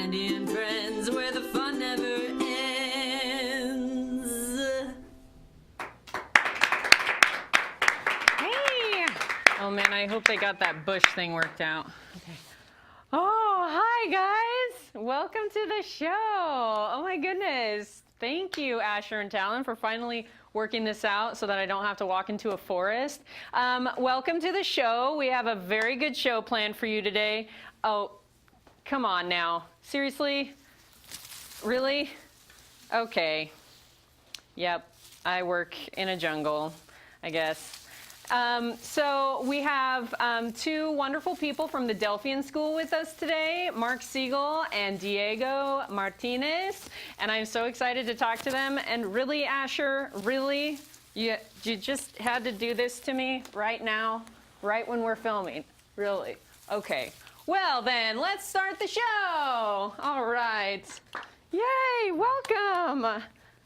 Mandy and Friends, where the fun never ends. Hey! Oh man, I hope they got that bush thing worked out. Okay. Oh, hi guys! Welcome to the show. Oh my goodness. Thank you, Asher and Talon, for finally working this out so that I don't have to walk into a forest. Welcome to the show. We have a very good show planned for you today. Oh, come on now. Seriously? Really? Okay. Yep, I work in a jungle, I guess. So we have two wonderful people from the Delphian School with us today, Mark Siegel and Diego Martinez, and I'm so excited to talk to them. And really, Asher, really, you just had to do this to me right now, right when we're filming, really? Okay, well then, let's start the show. All right, yay, welcome.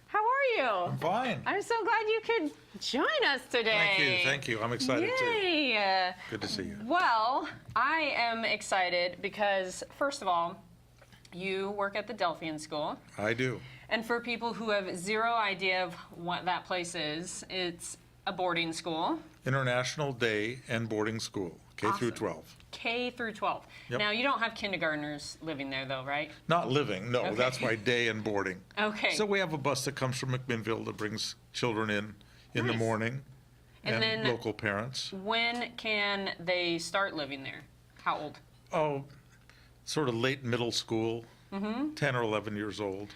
How are you? I'm fine. I'm so glad you could join us today. Thank you. I'm excited Yay. too. Good to see you. Well, I am excited because, first of all, you work at the Delphian School. I do. And for people who have zero idea of what that place is, it's a boarding school. International day and boarding school, K through Awesome. 12. K through 12. Yep. Now, you don't have kindergartners living there, though, right? Not living, no. Okay. That's my day and boarding. Okay. So we have a bus that comes from McMinnville that brings children in the Nice. morning And and then- local parents. When can they start living there? How old? Oh, sort of late middle school, 10 or 11 years old.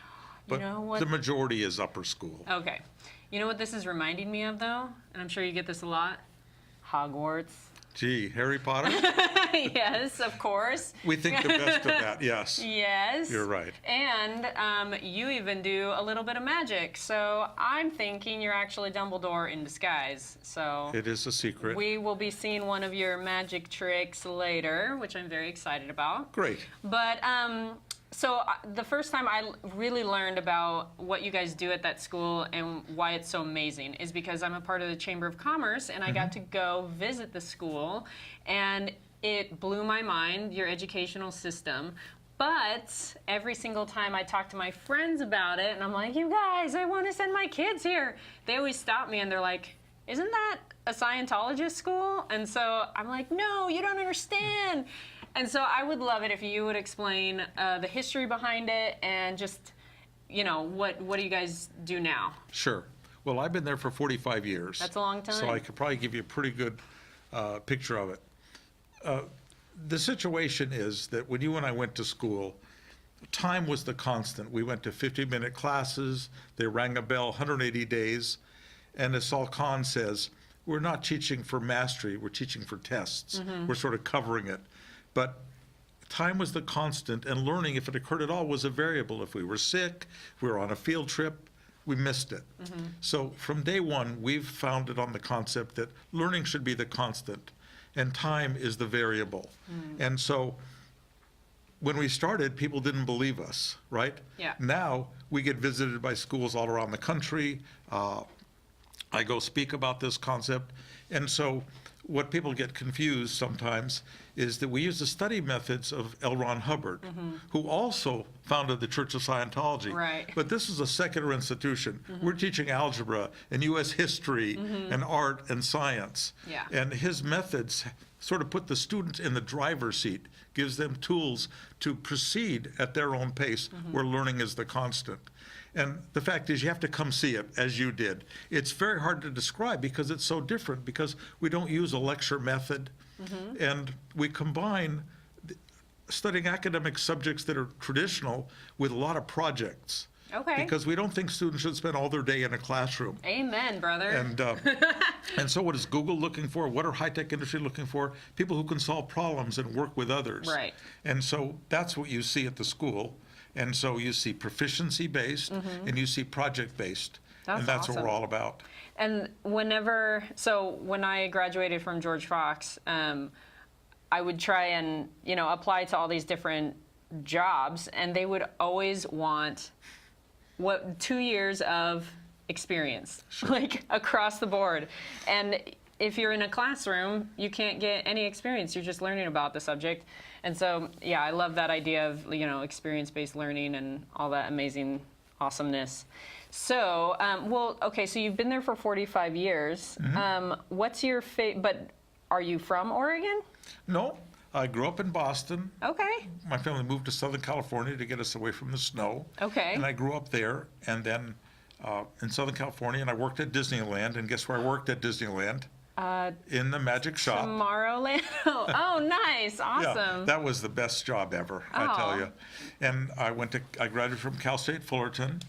But know what- the majority is upper school. Okay. You know what this is reminding me of, though? And I'm sure you get this a lot? Hogwarts. Gee, Harry Potter? Yes, of course. We think the best of that, yes. Yes. You're right. And you even do a little bit of magic. So I'm thinking you're actually Dumbledore in disguise. So It is a secret. we will be seeing one of your magic tricks later, which I'm very excited about. Great. But so the first time I really learned about what you guys do at that school and why it's so amazing is because I'm a part of the Chamber of Commerce, and I got to go visit the school, and it blew my mind, your educational system. But every single time I talk to my friends about it, and I'm like, you guys, I want to send my kids here, they always stop me and they're like, isn't that a Scientologist school? And so I'm like, no, you don't understand. And so I would love it if you would explain the history behind it and just, you know, what do you guys do now? Sure. Well, I've been there for 45 years. That's a long time. So I could probably give you a pretty good picture of it. The situation is that when you and I went to school, time was the constant. We went to 50-minute classes. They rang a bell 180 days. And as Saul Khan says, we're not teaching for mastery, we're teaching for tests. We're sort of covering it. But time was the constant, and learning, if it occurred at all, was a variable. If we were sick, if we were on a field trip, we missed it. So from day one, we've founded on the concept that learning should be the constant, and time is the variable. And so when we started, people didn't believe us, right? Yeah. Now, we get visited by schools all around the country. I go speak about this concept. And so what people get confused sometimes is that we use the study methods of L. Ron Hubbard, who also founded the Church of Scientology. Right. But this is a secular institution. We're teaching algebra and U.S. history and art and science. Yeah. And his methods sort of put the students in the driver's seat, gives them tools to proceed at their own pace where learning is the constant. And the fact is, you have to come see it, as you did. It's very hard to describe because it's so different, because we don't use a lecture method, and we combine studying academic subjects that are traditional with a lot of projects. Okay. Because we don't think students should spend all their day in a classroom. Amen, brother. And so what is Google looking for? What are high-tech industry looking for? People who can solve problems and work with others. Right. And so that's what you see at the school. And so you see proficiency-based and you see project-based. That's And that's what we're awesome. all about. And when I graduated from George Fox, I would try and, apply to all these different jobs, and they would always want 2 years of experience, like across the board. And if you're in a classroom, you can't get any experience. You're just learning about the subject. And so, yeah, I love that idea of, experience-based learning and all that amazing awesomeness. So, okay, so you've been there for 45 years. What's your but are you from Oregon? No, I grew up in Boston. Okay. My family moved to Southern California to get us away from the snow. Okay. And I grew up there, and then in Southern California, and I worked at Disneyland. And guess where I worked at Disneyland? In the magic shop. Tomorrowland. Oh, nice. Awesome. Yeah, that was the best job ever, I tell you. And I graduated from Cal State Fullerton,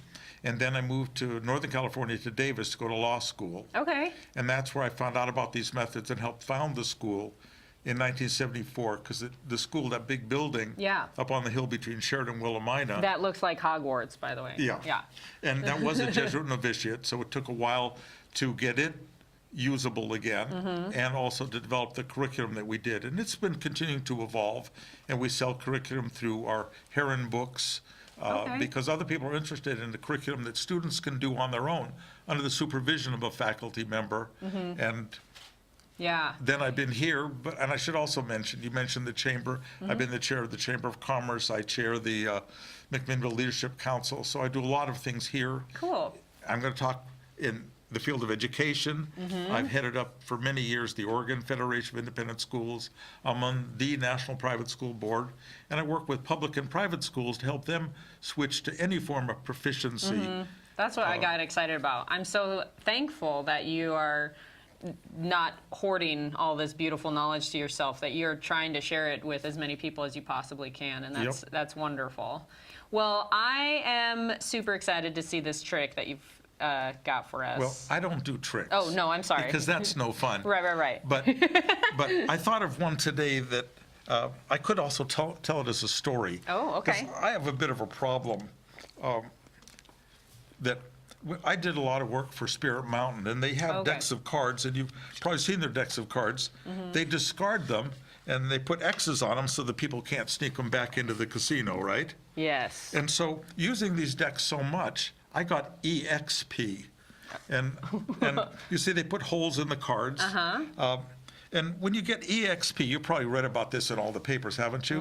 and then I moved to Northern California to Davis to go to law school. Okay. And that's where I found out about these methods and helped found the school in 1974, because the school, that big building up on the hill between Sheridan and Willamina. That looks like Hogwarts, by the way. Yeah. And that was a Jesuit novitiate, so it took a while to get it usable again, and also to develop the curriculum that we did. And it's been continuing to evolve, and we sell curriculum through our Heron books, because other people are interested in the curriculum that students can do on their own under the supervision of a faculty member. And then I've been here, and I should also mention, you mentioned the chamber. I've been the chair of the Chamber of Commerce. I chair the McMinnville Leadership Council, so I do a lot of things here. Cool. I'm going to talk in the field of education. I've headed up for many years the Oregon Federation of Independent Schools. I'm on the National Private School Board, and I work with public and private schools to help them switch to any form of proficiency. That's what I got excited about. I'm so thankful that you are not hoarding all this beautiful knowledge to yourself, that you're trying to share it with as many people as you possibly can, and that's wonderful. Well, I am super excited to see this trick that you've got for us. Well, I don't do tricks. Oh, no, I'm sorry. Because that's no fun. Right. But I thought of one today that I could also tell it as a story. Oh, okay. 'Cause I have a bit of a problem that I did a lot of work for Spirit Mountain, and they have decks of cards, and you've probably seen their decks of cards. They discard them, and they put X's on them so that people can't sneak them back into the casino, right? Yes. And so using these decks so much, I got EXP. And you see they put holes in the cards. And when you get EXP, you probably read about this in all the papers, haven't you?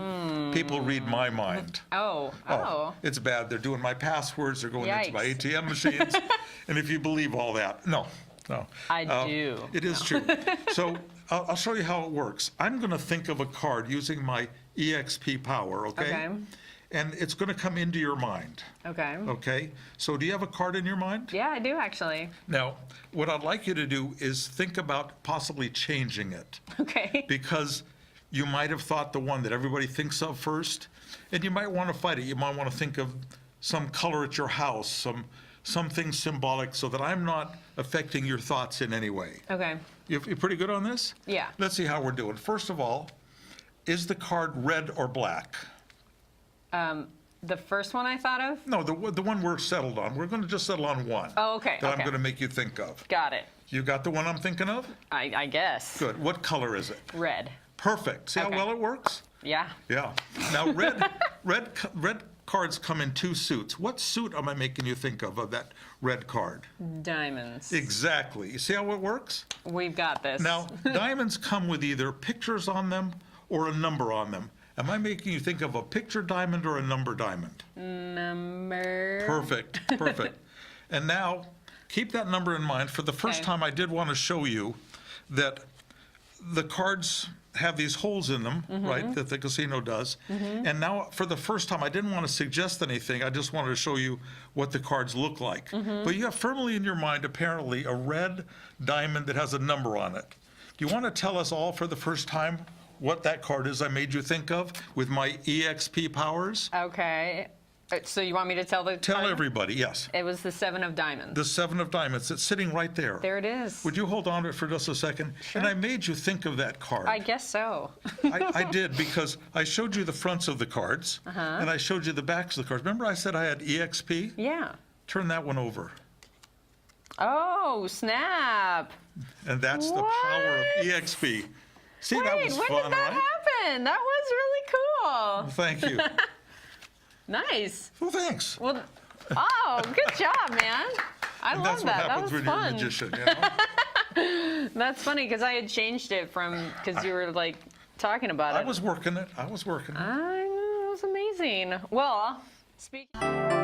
People read my mind. Oh. It's bad. They're doing my passwords. They're going into my Yikes. ATM machines. And if you believe all that, no. I do. It is true. So I'll show you how it works. I'm going to think of a card using my EXP power, okay? And it's going to come into your mind. Okay? So do you have a card in your mind? Yeah, I do, actually. Now, what I'd like you to do is think about possibly changing it. Okay. Because you might have thought the one that everybody thinks of first, and you might want to fight it. You might want to think of some color at your house, something symbolic, so that I'm not affecting your thoughts in any way. Okay. You're pretty good on this? Yeah. Let's see how we're doing. First of all, is the card red or black? The first one I thought of? No, the one we're settled on. We're going to just settle on one. Oh, okay. That I'm going to make you think of. Got it. You got the one I'm thinking of? I guess. Good. What color is it? Red. Perfect. See how well it works? Yeah. Yeah. Now, red cards come in two suits. What suit am I making you think of that red card? Diamonds. Exactly. You see how it works? We've got this. Now, diamonds come with either pictures on them or a number on them. Am I making you think of a picture diamond or a number diamond? Number. Perfect. And now, keep that number in mind. For the first time, I did want to show you that the cards have these holes in them, right, that the casino does. And now, for the first time, I didn't want to suggest anything. I just wanted to show you what the cards look like. But you have firmly in your mind, apparently, a red diamond that has a number on it. Do you want to tell us all for the first time what that card is I made you think of with my EXP powers? Okay. So you want me to tell the Tell card? everybody, yes. It was the 7 of diamonds. The 7 of diamonds. It's sitting right there. There it is. Would you hold on to it for just a second? Sure. And I made you think of that card. I guess so. I did, because I showed you the fronts of the cards, and I showed you the backs of the cards. Remember I said I had EXP? Yeah. Turn that one over. Oh, snap. And that's the power of EXP. See, that was when fun, did that right? happen? That was really cool. Thank you. Nice. Well, thanks. Well, good job, man. I And love that's what that. That happens was when fun. you're a magician, you know? That's funny because I had changed it because you were like talking about it. I was working it. I know, it was amazing. Well, speaking.